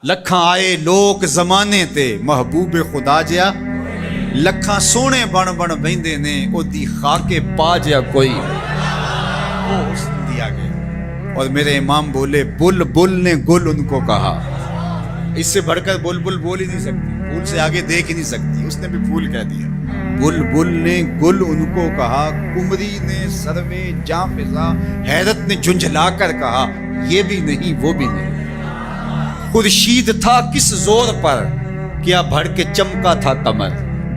لکھاں آئے لوک زمانے تے محبوب خدا جیا، لکھاں سونے بن بن بہندے نے او دی خاک پا جیا کوئی، وہ حسن دیا گیا۔ اور میرے امام بولے بل بل نے گل ان کو کہا، اس سے بڑھ کر بل بل بول ہی نہیں سکتی، پھول سے آگے دیکھ ہی نہیں سکتی، اس نے بھی پھول کہہ دیا۔ بل بل نے گل ان کو کہا، کمری نے سروے جاں فضا، حیرت نے جھنجھلا کر کہا یہ بھی نہیں وہ بھی نہیں۔ خورشید تھا کس زور پر، کیا بھڑ کے چمکا تھا قمر،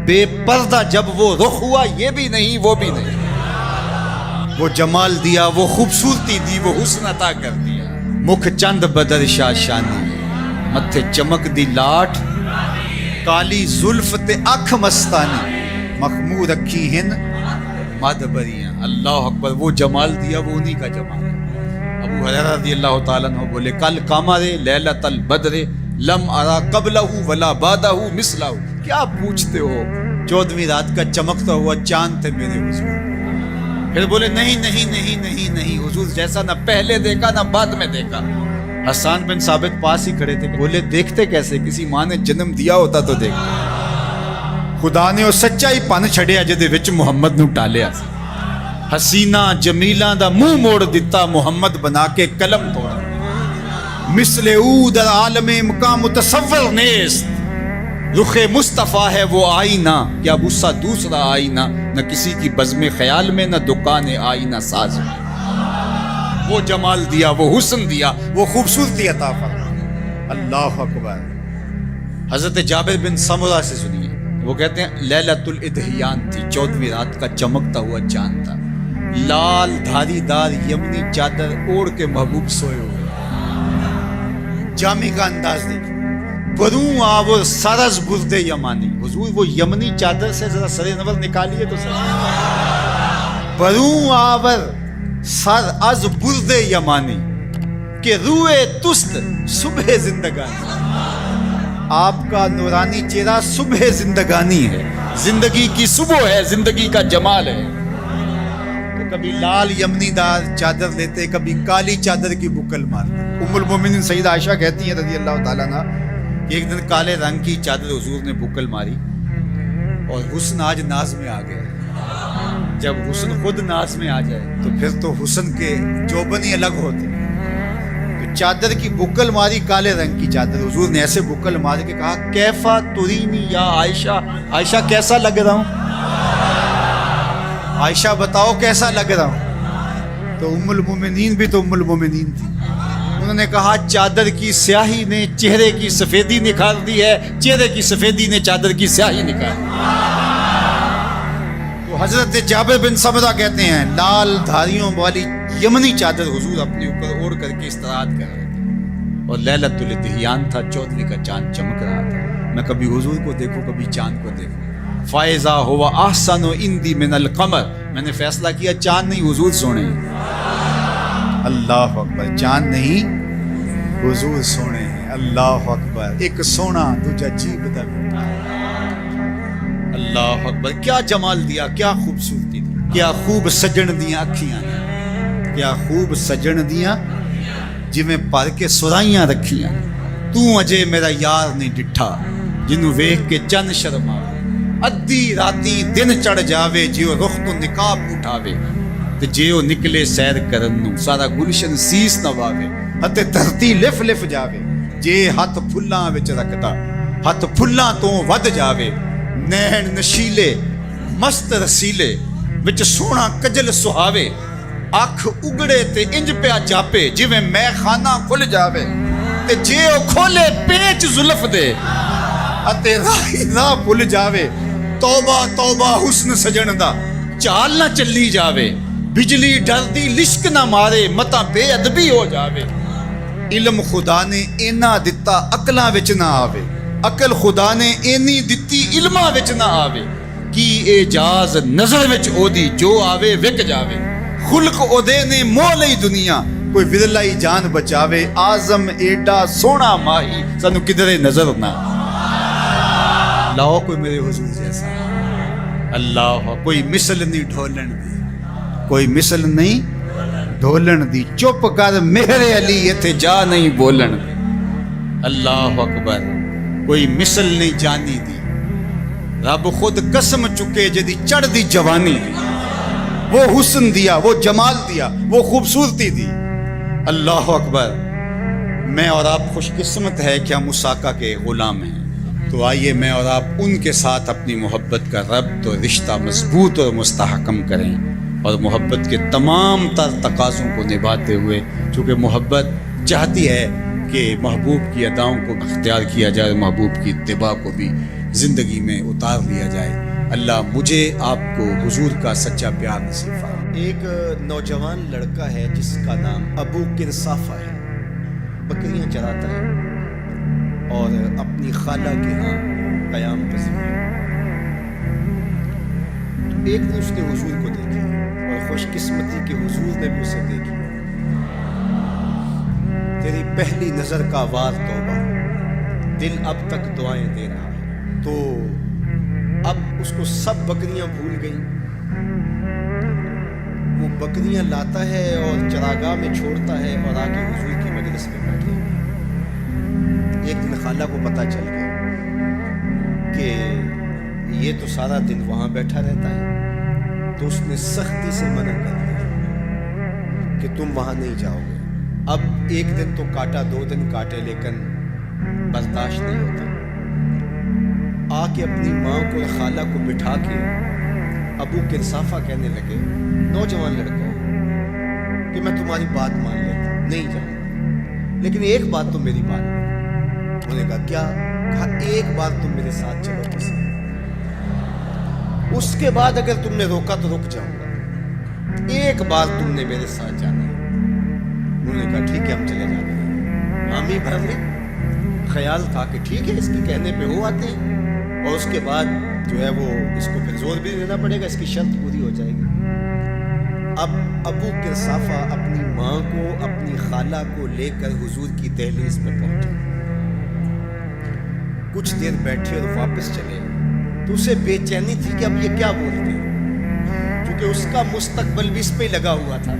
بے پردہ جب وہ رخ ہوا یہ بھی نہیں وہ بھی نہیں۔ وہ جمال دیا، وہ خوبصورتی دی، وہ حسن عطا کر دیا۔ مکھ چند بدر شاشانی، متھے چمک دی لاٹ، کالی زلف تے اکھ مستانی، مخمور رکھی ہن مد بریاں۔ اللہ اکبر، وہ جمال دیا وہ انہی کا جمال ہے۔ ابو ہریرہ رضی اللہ تعالیٰ عنہ بولے کل قمر لیلۃ البدر لم ارا قبلہ ولا بعدہ مثلہ۔ کیا پوچھتے ہو، 14ویں رات کا چمکتا ہوا چاند تھے میرے حضور۔ پھر بولے نہیں نہیں نہیں نہیں نہیں، حضور جیسا نہ پہلے دیکھا نہ بعد میں دیکھا۔ حسان بن ثابت پاس ہی کھڑے تھے، بولے دیکھتے کیسے، کسی ماں نے جنم دیا ہوتا تو دیکھتے۔ خدا نے وہ سچائی پن چھڑیا جدے وچ محمد نو ٹالیا سی۔ حسینہ جمیلاں دا منہ موڑ دیتا، محمد بنا کے قلم توڑا۔ مثل او در عالم مقام متصور نیست، رخ مصطفیٰ ہے وہ آئینہ، کیا غصہ دوسرا آئینہ، نہ کسی کی بزم خیال میں نہ دکان آئینہ ساز میں۔ وہ جمال دیا، وہ حسن دیا، وہ خوبصورتی عطا فرمایا۔ اللہ اکبر۔ حضرت جابر بن سمرہ سے سنیے، وہ کہتے ہیں لیلۃ الاضحیان تھی، 14ویں رات کا چمکتا ہوا چاند تھا، لال دھاری دار یمنی چادر اوڑھ کے محبوب سوئے ہوئے۔ جامع کا انداز دیکھیں، بروں آور سرز برد یمانی، حضور وہ یمنی چادر سے ذرا سر نور نکالیے تو سر، بروں آور سر از برد یمانی کہ روئے تست صبح زندگانی۔ آپ کا نورانی چہرہ صبح زندگانی ہے، زندگی کی صبح ہے، زندگی کا جمال ہے۔ تو کبھی لال یمنی دار چادر لیتے، کبھی کالی چادر کی بکل مارتے۔ ام المومنین سیدہ عائشہ کہتی ہیں رضی اللہ تعالیٰ عنہ کہ ایک دن کالے رنگ کی چادر حضور نے بکل ماری، اور حسن آج ناز میں آ گیا۔ جب حسن خود ناز میں آ جائے تو پھر تو حسن کے جوبن ہی الگ ہوتے۔ چادر کی بکل ماری، کالے رنگ کی چادر، حضور نے ایسے بکل مار کے کہا کیفا ترینی یا عائشہ، عائشہ کیسا لگ رہا ہوں، عائشہ بتاؤ کیسا لگ رہا ہوں۔ تو ام المومنین بھی تو ام المومنین تھی، انہوں نے کہا چادر کی سیاہی نے چہرے کی سفیدی نکھار دی ہے، چہرے کی سفیدی نے چادر کی سیاہی نکھار دی۔ تو حضرت جابر بن سمرہ کہتے ہیں لال دھاریوں والی یمنی چادر حضور اپنے اوپر اوڑھ کر کے استراحت کر رہے تھے، اور لیلۃ الاضحیان تھا، 14ویں کا چاند چمک رہا تھا۔ میں کبھی حضور کو دیکھوں کبھی چاند کو دیکھوں۔ فائزہ ہوا احسن عندی من القمر، میں نے فیصلہ کیا چاند نہیں حضور سونے ہیں۔ اللہ اکبر، چاند نہیں حضور سونے ہیں۔ اللہ اکبر، ایک سونا دوجا جیب دا بیٹا۔ اللہ اکبر، کیا جمال دیا، کیا خوبصورتی دی، کیا خوب سجن دیاں اکھیاں، کیا خوب سجن دیاں جویں پر کے سرائیاں رکھیاں۔ تو اجے میرا یار نہیں ڈٹھا، جنوں ویکھ کے چند شرماوے، ادھی راتی دن چڑھ جاوے، جیو رخ تو نقاب اٹھاوے، تے جیو نکلے سیر کرن نوں سارا گلشن سیس نواوے، ہتے دھرتی لف لف جاوے، جے ہاتھ پھلاں وچ رکھدا ہاتھ پھلاں تو ود جاوے، نین نشیلے مست رسیلے وچ سونا کجل سہاوے، اکھ اگڑے تے انج پیا جاپے جویں میں خانہ کھل جاوے، تے جے او کھولے پیچ زلف دے اتے راہی راہ بھل جاوے، توبہ توبہ حسن سجن دا چال نہ چلی جاوے، بجلی ڈر دی لشک نہ مارے متا بے ادبی ہو جاوے۔ علم خدا نے اینا دتا عقلاں وچ نہ آوے، عقل خدا نے اینی دتی علماں وچ نہ آوے، کی اعجاز نظر وچ او دی جو آوے وک جاوے، خلق او دے نے مول ہی دنیا کوئی ودلائی جان بچاوے، آزم ایڈا سونا ماہی سانو کدھرے نظر نہ۔ لاؤ کوئی میرے حضور جیسا، اللہ کوئی مثل نہیں ڈھولن دی، کوئی مثل نہیں ڈھولن دی، چپ کر میرے علی ایتھے جا نہیں بولن دی۔ اللہ اکبر کوئی مثل نہیں جانی دی رب خود قسم چکے جدی چڑھ دی جوانی دی وہ حسن دیا وہ جمال دیا وہ خوبصورتی دی اللہ اکبر میں اور آپ خوش قسمت ہے کہ ہم اس آقا کے غلام ہیں تو آئیے میں اور آپ ان کے ساتھ اپنی محبت کا ربط اور رشتہ مضبوط اور مستحکم کریں اور محبت کے تمام تر تقاضوں کو نبھاتے ہوئے چونکہ محبت چاہتی ہے کہ محبوب کی اداؤں کو اختیار کیا جائے اور محبوب کی اتباع کو بھی زندگی میں اتار لیا جائے اللہ مجھے آپ کو حضور کا سچا پیار نصیب فرمائے۔ ایک نوجوان لڑکا ہے جس کا نام ابو کنصافہ ہے، بکریاں چراتا ہے اور اپنی خالہ کے ہاں قیام پذیر ہے۔ ایک دن اس نے حضور کو دیکھی اور خوش قسمتی کہ حضور نے بھی اسے دیکھی۔ تیری پہلی نظر کا وار توبہ، دل اب تک دعائیں دے رہا ہے۔ تو اب اس کو سب بکریاں بھول گئیں، وہ بکریاں لاتا ہے اور چراگاہ میں چھوڑتا ہے اور آ کے حضور کی مجلس میں بیٹھے۔ ایک دن خالہ کو پتہ چل گیا کہ یہ تو سارا دن وہاں بیٹھا رہتا ہے، تو اس نے سختی سے منع کر دیا کہ تم وہاں نہیں جاؤ گے۔ اب ایک دن تو کاٹا، 2 دن کاٹے، لیکن برداشت نہیں ہوتا۔ آ کے اپنی ماں کو اور خالہ کو بٹھا کے ابو کنصافہ کہنے لگے، نوجوان لڑکا ہو، کہ میں تمہاری بات مان لیتا، نہیں جاؤں، لیکن ایک بات تو میری بات۔ انہوں نے کہا کیا؟ کہا ایک بار تم میرے ساتھ چلو بس، اس کے بعد اگر تم نے روکا تو رک جاؤں گا، ایک بار تم نے میرے ساتھ جانا ہے۔ انہوں نے کہا ٹھیک ہے ہم چلے جاتے ہیں۔ حامی بھر لے، خیال تھا کہ ٹھیک ہے اس کے کہنے پہ ہو آتے ہیں اور اس کے بعد جو ہے وہ اس کو پھر زور بھی دینا پڑے گا، اس کی شرط پوری ہو جائے گی۔ اب ابو کنصافہ اپنی ماں کو اپنی خالہ کو لے کر حضور کی دہلیز پہ پہنچے، کچھ دیر بیٹھے اور واپس چلے تو اسے بے چینی تھی کہ اب یہ کیا بولتے ہیں، کیونکہ اس کا مستقبل بھی اس پہ لگا ہوا تھا۔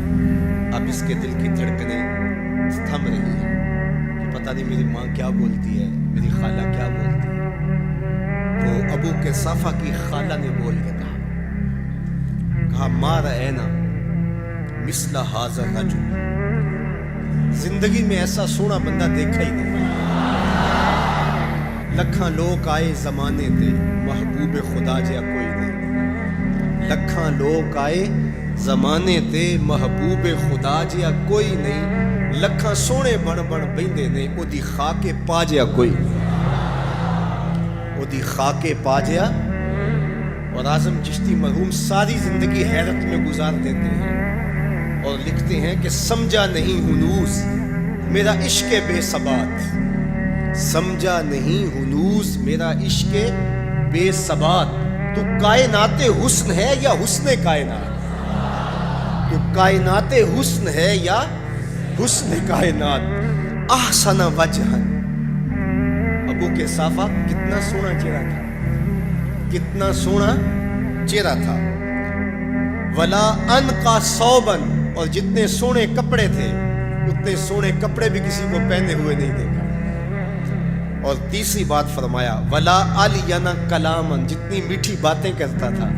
اب اس کے دل کی دھڑکنیں تھم رہی ہیں کہ پتہ نہیں میری ماں کیا بولتی ہے، میری خالہ کیا بولتی ہے۔ تو ابو کنصافہ کی خالہ نے بول کے کہا ما رأینا مثل ھذا الرجل، زندگی میں ایسا سونا بندہ دیکھا ہی نہیں۔ لکھاں لوگ آئے زمانے تے محبوب خدا جیا کوئی نہیں، لکھاں لوگ آئے زمانے تے محبوب خدا جیا کوئی نہیں، لکھاں سونے بن بن بہندے نے او دی خاک پا جیا کوئی نہیں، او دی خاک پا جیا۔ اور اعظم چشتی مرحوم ساری زندگی حیرت میں گزار دیتے ہیں اور لکھتے ہیں کہ سمجھا نہیں ہنوز میرا عشق بے ثبات، سمجھا نہیں ہنوز میرا عشق بے ثبات، تو کائنات حسن ہے یا حسن کائنات، تو کائنات حسن ہے یا حسن کائنات، احسن وجہن۔ ابو کنصافہ کتنا سونا چہرہ تھا، کتنا سونا چہرہ تھا۔ ولا انقا ثوبن، اور جتنے سونے کپڑے تھے اتنے سونے کپڑے بھی کسی کو پہنے ہوئے نہیں دیکھا۔ اور تیسری بات فرمایا ولا الین کلامن، جتنی میٹھی باتیں کرتا تھا،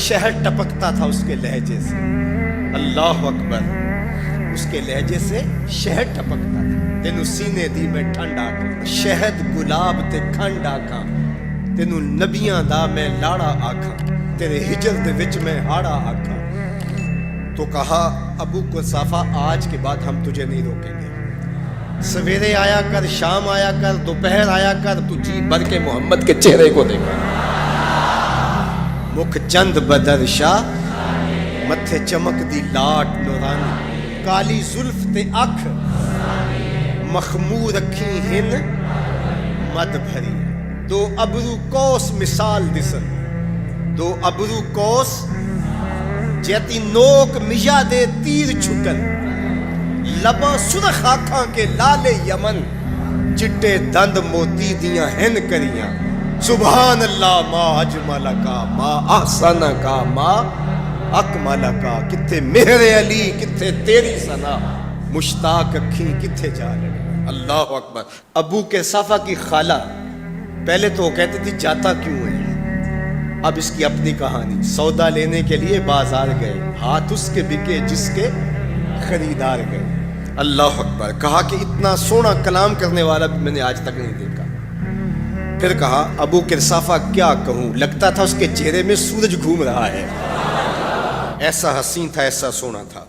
شہد ٹپکتا تھا اس کے لہجے سے، اللہ اکبر، اس کے لہجے سے شہد ٹپکتا تھا۔ تینوں سینے دی میں ٹھنڈ آکھاں، شہد گلاب تے کھنڈ آکھاں، تینوں نبیاں دا میں لاڑا آکھاں، تیرے ہجر دے وچ میں ہاڑا آکھاں۔ تو کہا ابو کنصافہ آج کے بعد ہم تجھے نہیں روکیں گے، سویرے آیا کر، شام آیا کر، دوپہر آیا کر، تو جی بھر کے محمد کے چہرے کو دیکھا۔ مکھ چند بدر شاہ، متھے چمک دی لاٹ نورانی، کالی زلف تے اکھ، مخمور اکھی ہن مد بھری، دو ابرو کوس مثال دسن، دو ابرو کوس جیتی نوک مجا دے تیر چھٹن، لباں سرخ آنکھاں کے لال یمن، چٹے دند موتی دیاں ہن کریاں، سبحان اللہ ما اجمل کا ما احسن کا ما اکمل کا، کتھے مہر علی کتھے تیری ثنا، مشتاق اکھی کتھے جا لگے۔ اللہ اکبر. ابو کے صافہ کی خالہ پہلے تو وہ کہتی تھی جاتا کیوں ہے. اب اس کی اپنی کہانی. سودا لینے کے لیے بازار گئے, ہاتھ اس کے بکے جس کے خریدار گئے. اللہ اکبر. کہا کہ اتنا سونا کلام کرنے والا بھی میں نے آج تک نہیں دیکھا. پھر کہا ابو قرصافہ کیا کہوں, لگتا تھا اس کے چہرے میں سورج گھوم رہا ہے. ایسا حسین تھا, ایسا سونا تھا.